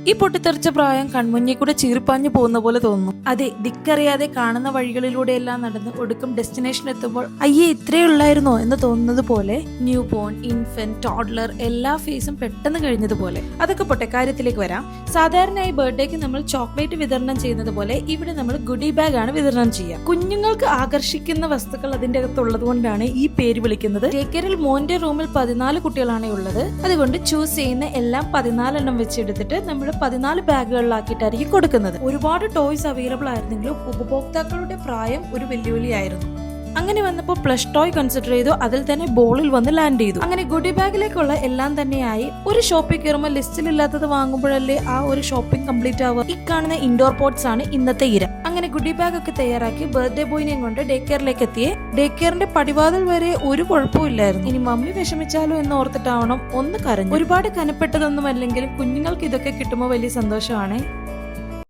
ഈ പൊട്ടിത്തെറിച്ച പ്രായം കൺമുന്നിൽ കൂടെ ചീറിപ്പാഞ്ഞു പോകുന്ന പോലെ തോന്നുന്നു. അതെ, ദിക്കറിയാതെ കാണുന്ന വഴികളിലൂടെയെല്ലാം നടന്ന് ഒടുക്കം ഡെസ്റ്റിനേഷൻ എത്തുമ്പോൾ അയ്യേ ഇത്രേ ഉള്ളായിരുന്നോ എന്ന് തോന്നുന്നത് പോലെ ന്യൂ ബോൺ, ഇൻഫന്റ്, ടോഡ്ലർ എല്ലാ ഫേസും പെട്ടെന്ന് കഴിഞ്ഞതുപോലെ. അതൊക്കെ പോട്ടെ, കാര്യത്തിലേക്ക് വരാം. സാധാരണയായി ബർത്ത്ഡേക്ക് നമ്മൾ ചോക്ലേറ്റ് വിതരണം ചെയ്യുന്നത് പോലെ ഇവിടെ നമ്മൾ ഗുഡി ബാഗ് ആണ് വിതരണം ചെയ്യുക. കുഞ്ഞുങ്ങൾക്ക് ആകർഷിക്കുന്ന വസ്തുക്കൾ അതിന്റെ അകത്തുള്ളത് കൊണ്ടാണ് ഈ പേര് വിളിക്കുന്നത്. ഡേ കെയറിൽ മോന്റെ റൂമിൽ 14 കുട്ടികളാണ് ഉള്ളത്. അതുകൊണ്ട് ചൂസ് ചെയ്യുന്ന എല്ലാം 14 എണ്ണം വെച്ചെടുത്തിട്ട് നമ്മൾ 14 ബാഗുകളിലാക്കിയിട്ടായിരിക്കും കൊടുക്കുന്നത്. ഒരുപാട് ടോയ്സ് അവൈലബിൾ ആയിരുന്നെങ്കിലും ഉപഭോക്താക്കളുടെ പ്രായം ഒരു വെല്ലുവിളിയായിരുന്നു. അങ്ങനെ വന്നപ്പോൾ പ്ലഷ് ടോയ് കൺസിഡർ ചെയ്തു. അതിൽ തന്നെ ബോളിൽ വന്ന് ലാൻഡ് ചെയ്തു. അങ്ങനെ ഗുഡി ബാഗിലേക്കുള്ള എല്ലാം തന്നെയായി. ഒരു ഷോപ്പിൽ കയറുമ്പോൾ ലിസ്റ്റിലില്ലാത്തത് വാങ്ങുമ്പോഴല്ലേ ആ ഒരു ഷോപ്പിംഗ് കംപ്ലീറ്റ് ആവുക. ഈ കാണുന്ന ഇൻഡോർ പോട്ട്സ് ആണ് ഇന്നത്തെ ഇര. അങ്ങനെ ഗുഡി ബാഗ് ഒക്കെ തയ്യാറാക്കി ബർത്ത്ഡേ ബോയിനെയും കൊണ്ട് ഡേ കെയറിലേക്ക് എത്തിയേ. ഡേ കെയറിന്റെ പടിവാതിൽ വരെ ഒരു കുഴപ്പമില്ലായിരുന്നു. ഇനി മമ്മി വിഷമിച്ചാലോ എന്ന് ഓർത്തിട്ടാവണം ഒന്ന് കരഞ്ഞു. ഒരുപാട് കനപ്പെട്ടതൊന്നും അല്ലെങ്കിലും കുഞ്ഞുങ്ങൾക്ക് ഇതൊക്കെ കിട്ടുമ്പോൾ വലിയ സന്തോഷമാണ്.